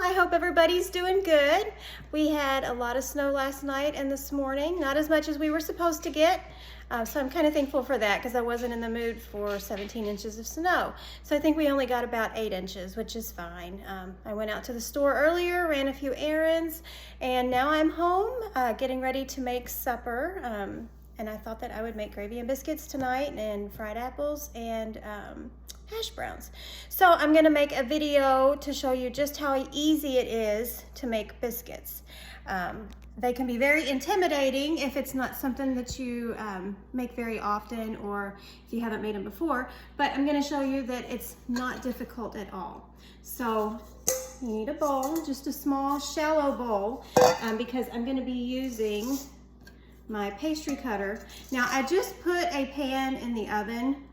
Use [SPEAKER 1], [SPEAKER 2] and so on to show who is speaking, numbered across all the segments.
[SPEAKER 1] I hope everybody's doing good. We had a lot of snow last night and this morning, not as much as we were supposed to get. So I'm kind of thankful for that because I wasn't in the mood for 17 inches of snow. So I think we only got about 8 inches, which is fine. I went out to the store earlier, ran a few errands, and now I'm home getting ready to make supper. And I thought that I would make gravy and biscuits tonight and fried apples and hash browns. So I'm gonna make a video to show you just how easy it is to make biscuits. They can be very intimidating if it's not something that you make very often or if you haven't made them before, but I'm gonna show you that it's not difficult at all. So you need a bowl, just a small shallow bowl, because I'm gonna be using my pastry cutter. Now I just put a pan in the oven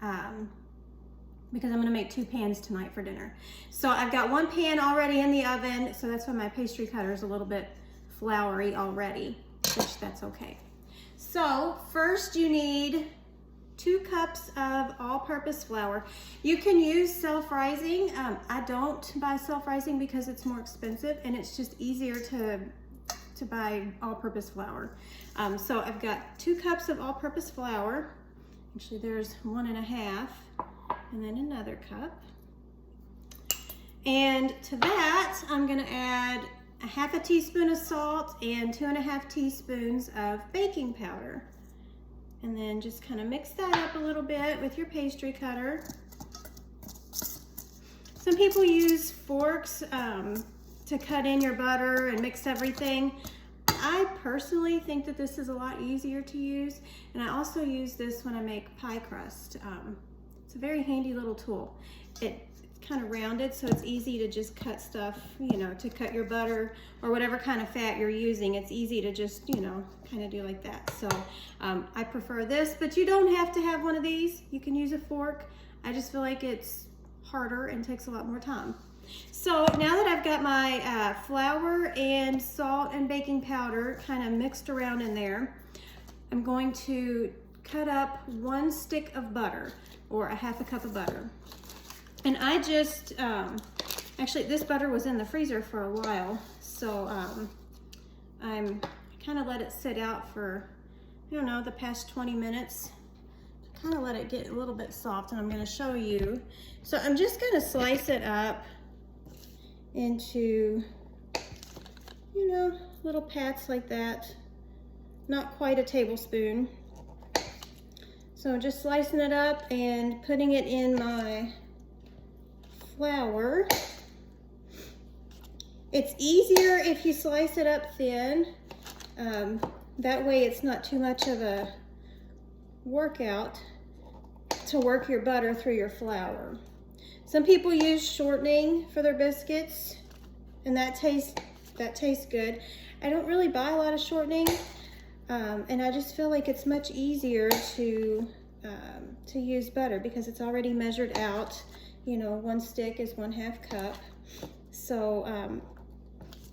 [SPEAKER 1] because I'm gonna make 2 pans tonight for dinner. So I've got 1 pan already in the oven, so that's why my pastry cutter is a little bit floury already, which that's okay. So first you need 2 cups of all-purpose flour. You can use self-rising. I don't buy self-rising because it's more expensive and it's just easier to buy all-purpose flour. So I've got 2 cups of all-purpose flour. Actually, there's 1.5, and then another cup. And to that, I'm gonna add 1/2 teaspoon of salt and 2.5 teaspoons of baking powder. And then just kind of mix that up a little bit with your pastry cutter. Some people use forks to cut in your butter and mix everything. I personally think that this is a lot easier to use, and I also use this when I make pie crust. It's a very handy little tool. It's kind of rounded, so it's easy to just cut stuff, you know, to cut your butter or whatever kind of fat you're using. It's easy to just, you know, kind of do like that. So I prefer this, but you don't have to have one of these. You can use a fork. I just feel like it's harder and takes a lot more time. So now that I've got my flour and salt and baking powder kind of mixed around in there, I'm going to cut up 1 stick of butter, or 1/2 cup of butter. And I just, actually this butter was in the freezer for a while, so I kind of let it sit out for, I don't know, the past 20 minutes. Kind of let it get a little bit soft, and I'm going to show you. So I'm just going to slice it up into, you know, little pats like that. Not quite a tablespoon. So I'm just slicing it up and putting it in my flour. It's easier if you slice it up thin. That way it's not too much of a workout to work your butter through your flour. Some people use shortening for their biscuits, and that tastes good. I don't really buy a lot of shortening, and I just feel like it's much easier to use butter because it's already measured out. You know, 1 stick is 1/2 cup. So,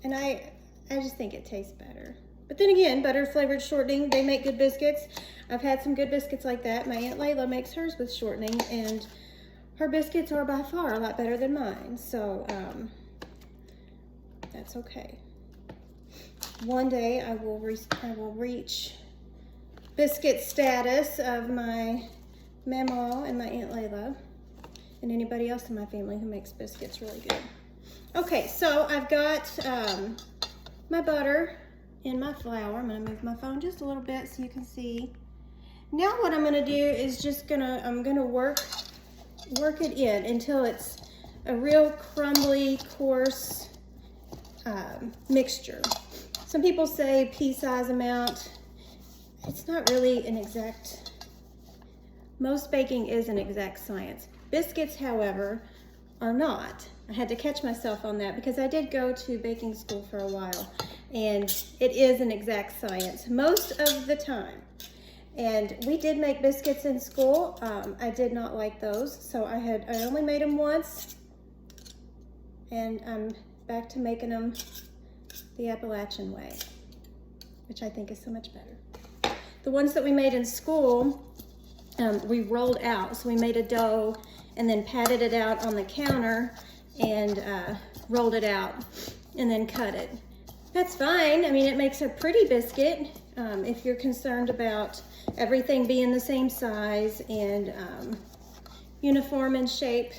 [SPEAKER 1] and I just think it tastes better. But then again, butter flavored shortening, they make good biscuits. I've had some good biscuits like that. My Aunt Layla makes hers with shortening, and her biscuits are by far a lot better than mine. So, that's okay. One day I will reach biscuit status of my Mama and my Aunt Layla, and anybody else in my family who makes biscuits really good. Okay, so I've got my butter and my flour. I'm gonna move my phone just a little bit so you can see. Now what I'm gonna do is I'm gonna work it in until it's a real crumbly, coarse mixture. Some people say pea-size amount. It's not really an exact, most baking is an exact science. Biscuits, however, are not. I had to catch myself on that because I did go to baking school for a while, and it is an exact science most of the time. And we did make biscuits in school. I did not like those, so I only made them once, and I'm back to making them the Appalachian way, which I think is so much better. The ones that we made in school, we rolled out. So we made a dough and then patted it out on the counter and rolled it out. and then cut it. That's fine. I mean, it makes a pretty biscuit if you're concerned about everything being the same size and uniform in shape.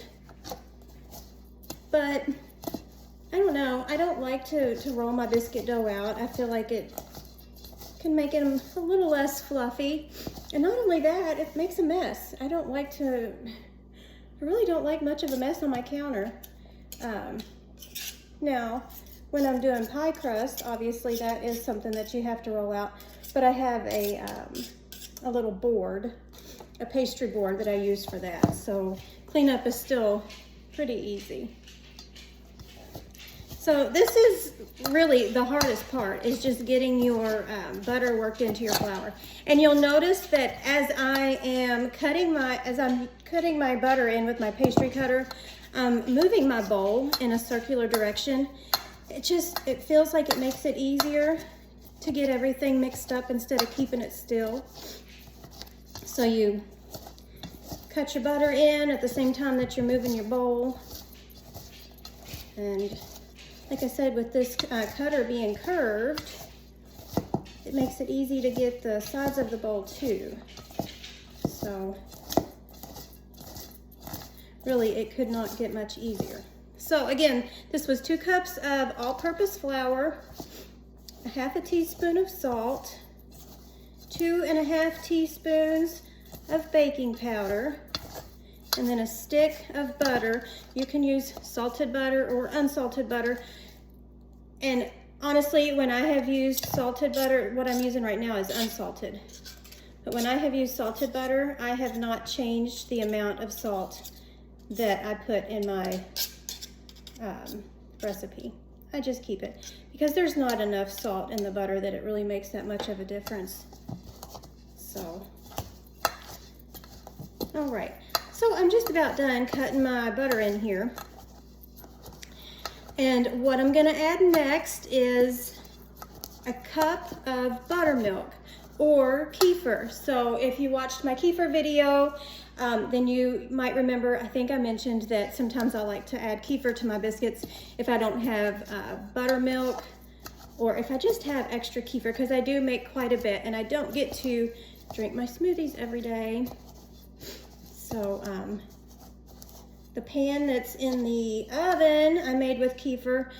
[SPEAKER 1] But I don't know, I don't like to roll my biscuit dough out. I feel like it can make it a little less fluffy. And not only that, it makes a mess. I really don't like much of a mess on my counter. Now, when I'm doing pie crust, obviously that is something that you have to roll out. But I have a little board, a pastry board that I use for that. So cleanup is still pretty easy. So this is really the hardest part, is just getting your butter worked into your flour. And you'll notice that as I'm cutting my butter in with my pastry cutter, moving my bowl in a circular direction, it feels like it makes it easier to get everything mixed up instead of keeping it still. So you cut your butter in at the same time that you're moving your bowl. And like I said, with this cutter being curved, it makes it easy to get the sides of the bowl too. So really, it could not get much easier. So again, this was 2 cups of all-purpose flour, 1/2 teaspoon of salt, 2½ teaspoons of baking powder, and then a stick of butter. You can use salted butter or unsalted butter. And honestly, when I have used salted butter, what I'm using right now is unsalted. But when I have used salted butter, I have not changed the amount of salt that I put in my recipe. I just keep it because there's not enough salt in the butter that it really makes that much of a difference. So, all right. So I'm just about done cutting my butter in here. And what I'm gonna add next is a cup of buttermilk or kefir. So if you watched my kefir video, then you might remember, I think I mentioned that sometimes I like to add kefir to my biscuits if I don't have buttermilk, or if I just have extra kefir, because I do make quite a bit and I don't get to drink my smoothies every day. So the pan that's in the oven I made with kefir,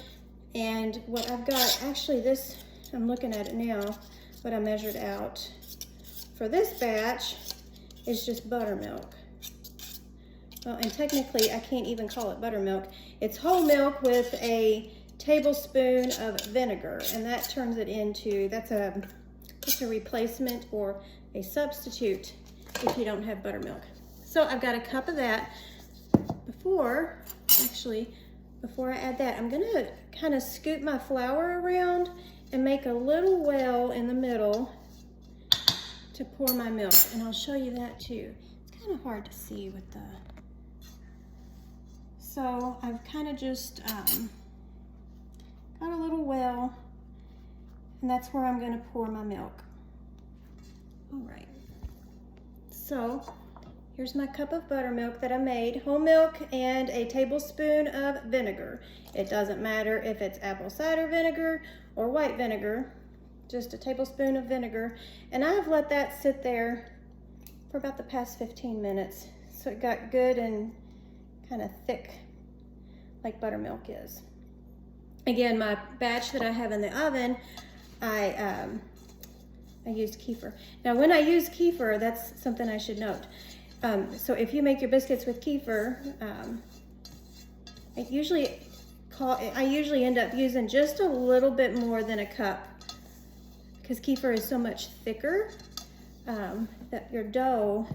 [SPEAKER 1] and what I've got, actually this, I'm looking at it now, what I measured out for this batch is just buttermilk. Well, and technically I can't even call it buttermilk. It's whole milk with a tablespoon of vinegar, and that turns it into, that's a replacement or a substitute if you don't have buttermilk. So I've got a cup of that. Before I add that, I'm gonna kind of scoop my flour around and make a little well in the middle to pour my milk, and I'll show you that too. It's kind of hard to see with the, so I've kind of just got a little well, and that's where I'm gonna pour my milk. All right, so here's my cup of buttermilk that I made, whole milk and a tablespoon of vinegar. It doesn't matter if it's apple cider vinegar or white vinegar, just a tablespoon of vinegar. And I've let that sit there for about the past 15 minutes. So it got good and kind of thick like buttermilk is. Again, my batch that I have in the oven, I used kefir. Now when I use kefir, that's something I should note. So if you make your biscuits with kefir, I usually end up using just a little bit more than a cup, because kefir is so much thicker that your dough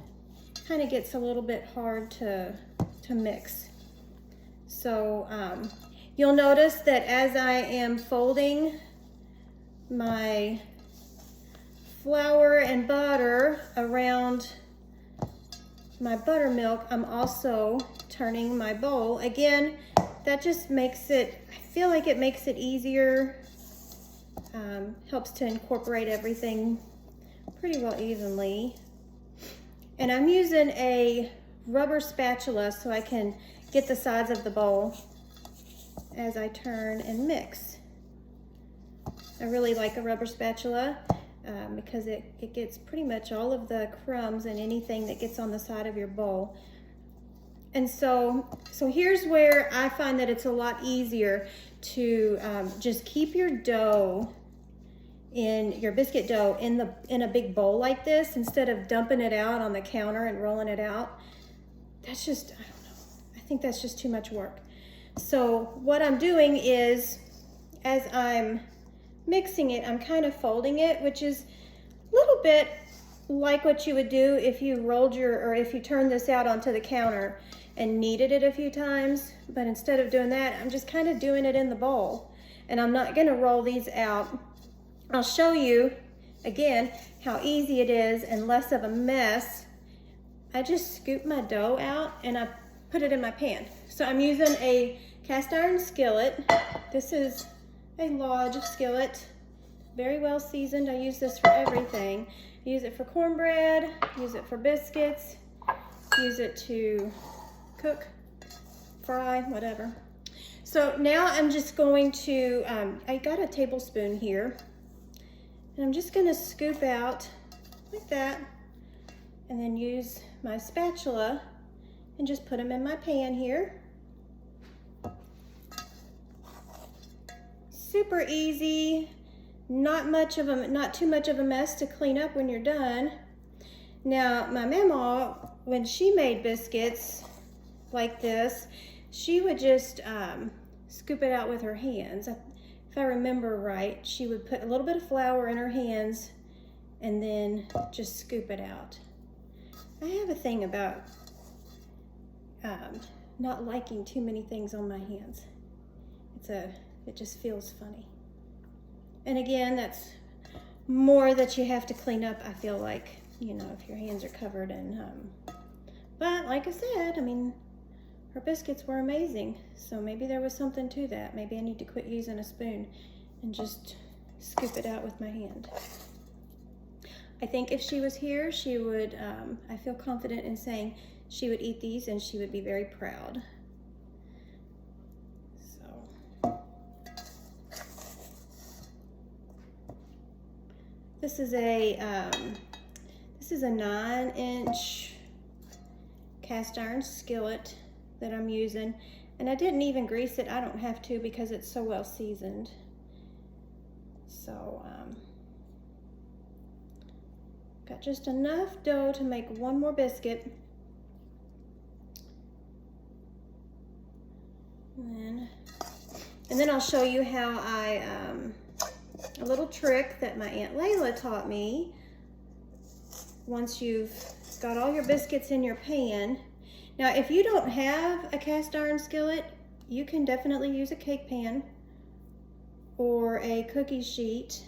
[SPEAKER 1] kind of gets a little bit hard to mix. So you'll notice that as I am folding my flour and butter around my buttermilk, I'm also turning my bowl. Again, that just makes it, I feel like it makes it easier, helps to incorporate everything pretty well evenly. And I'm using a rubber spatula so I can get the sides of the bowl as I turn and mix. I really like a rubber spatula because it gets pretty much all of the crumbs and anything that gets on the side of your bowl. And so here's where I find that it's a lot easier to just keep your dough, your biscuit dough, in a big bowl like this instead of dumping it out on the counter and rolling it out. That's just, I don't know, I think that's just too much work. So what I'm doing is, as I'm mixing it, I'm kind of folding it, which is a little bit like what you would do if you if you turned this out onto the counter and kneaded it a few times. But instead of doing that, I'm just kind of doing it in the bowl. And I'm not gonna roll these out. I'll show you again how easy it is and less of a mess. I just scoop my dough out and I put it in my pan. So I'm using a cast iron skillet. This is a Lodge skillet, very well seasoned. I use this for everything. Use it for cornbread, use it for biscuits, use it to cook, fry, whatever. So now I'm just going to, I got a tablespoon here, and I'm just gonna scoop out like that, and then use my spatula and just put them in my pan here. Super easy, not too much of a mess to clean up when you're done. Now, my mama, when she made biscuits like this, she would just scoop it out with her hands. If I remember right, she would put a little bit of flour in her hands and then just scoop it out. I have a thing about not liking too many things on my hands. It just feels funny. And again, that's more that you have to clean up, I feel like, you know, if your hands are covered. And but like I said, I mean, her biscuits were amazing. So maybe there was something to that. Maybe I need to quit using a spoon and just scoop it out with my hand. I think if she was here, she would, I feel confident in saying she would eat these and she would be very proud. This is a 9-inch cast iron skillet that I'm using, and I didn't even grease it. I don't have to because it's so well seasoned. So got just enough dough to make one more biscuit. And then I'll show you how a little trick that my Aunt Layla taught me. Once you've got all your biscuits in your pan. Now, if you don't have a cast iron skillet, you can definitely use a cake pan or a cookie sheet.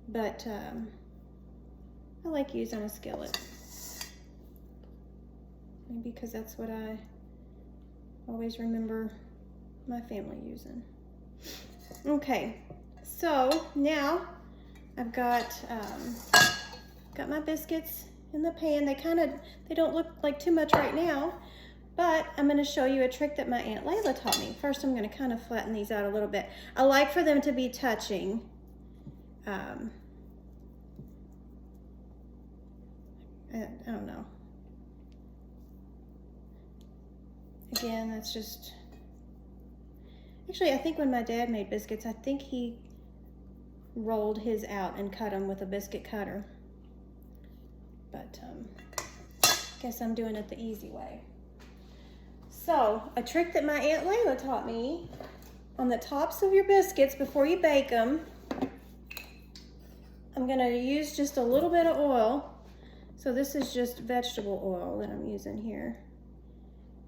[SPEAKER 1] But I like using a skillet. Maybe because that's what I always remember my family using. Okay, so now I've got my biscuits in the pan. They don't look like too much right now, but I'm going to show you a trick that my Aunt Layla taught me. First, I'm going to kind of flatten these out a little bit. I like for them to be touching. I don't know. Again, that's just... Actually, I think when my dad made biscuits, I think he rolled his out and cut them with a biscuit cutter. But I guess I'm doing it the easy way. So, a trick that my Aunt Layla taught me, on the tops of your biscuits before you bake them, I'm going to use just a little bit of oil. So this is just vegetable oil that I'm using here.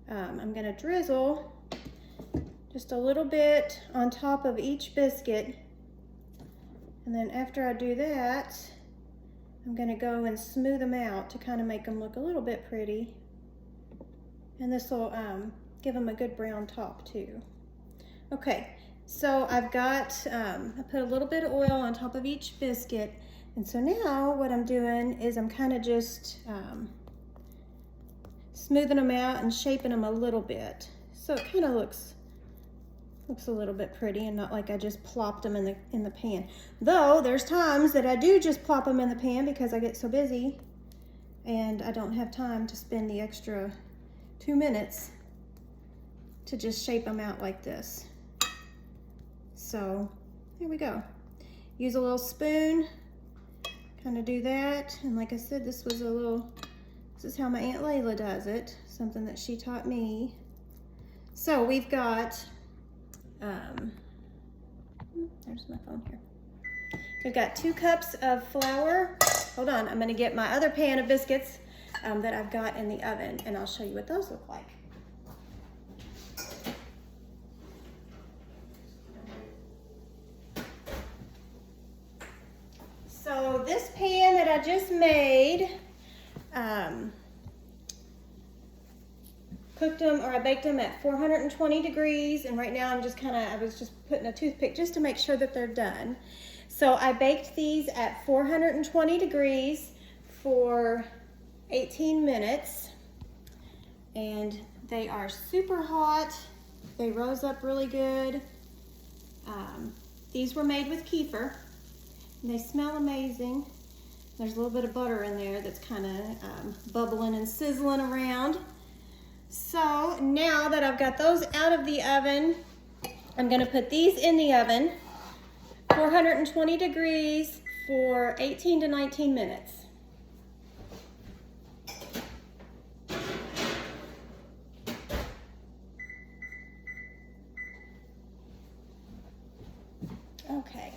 [SPEAKER 1] I'm going to drizzle just a little bit on top of each biscuit. And then after I do that, I'm going to go and smooth them out to kind of make them look a little bit pretty. And this will give them a good brown top too. Okay, so I've got, I put a little bit of oil on top of each biscuit. And so now what I'm doing is I'm kind of just smoothing them out and shaping them a little bit. So it kind of looks Looks a little bit pretty and not like I just plopped them in the pan. Though there's times that I do just plop them in the pan because I get so busy and I don't have time to spend the extra 2 minutes to just shape them out like this. So there we go. Use a little spoon, kind of do that. And like I said, this is how my Aunt Layla does it, something that she taught me. So we've got, there's my phone here. We've got 2 cups of flour. Hold on, I'm gonna get my other pan of biscuits that I've got in the oven, and I'll show you what those look like. So this pan that I just made, cooked them, or I baked them at 420 degrees, and right now I was just putting a toothpick just to make sure that they're done. So I baked these at 420 degrees for 18 minutes, and they are super hot. They rose up really good. These were made with kefir, and they smell amazing. There's a little bit of butter in there that's kind of bubbling and sizzling around. So now that I've got those out of the oven, I'm gonna put these in the oven, 420 degrees for 18 to 19 minutes. Okay.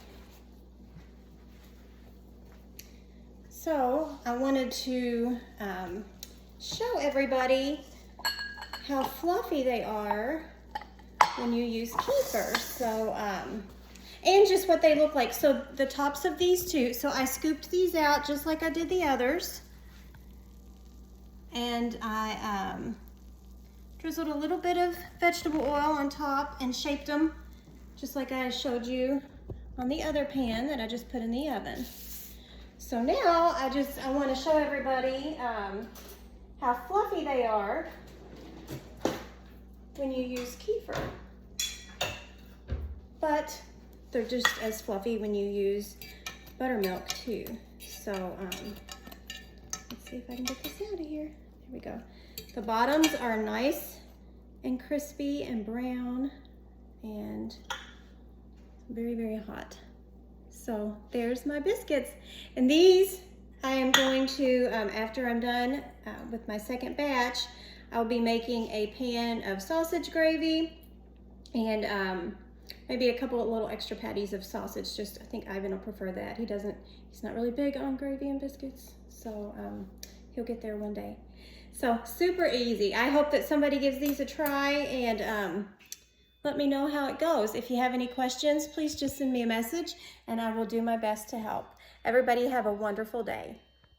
[SPEAKER 1] So I wanted to show everybody how fluffy they are when you use kefir. So, and just what they look like. So the tops of these two, so I scooped these out just like I did the others. And I drizzled a little bit of vegetable oil on top and shaped them just like I showed you on the other pan that I just put in the oven. So now I want to show everybody how fluffy they are when you use kefir. But they're just as fluffy when you use buttermilk too. So let's see if I can get this out of here. Here we go. The bottoms are nice and crispy and brown and very, very hot. So there's my biscuits. And these I am going to, after I'm done with my second batch, I'll be making a pan of sausage gravy and maybe a couple of little extra patties of sausage. Just, I think Ivan will prefer that. He's not really big on gravy and biscuits, so he'll get there one day. So super easy. I hope that somebody gives these a try and let me know how it goes. If you have any questions, please just send me a message and I will do my best to help. Everybody have a wonderful day.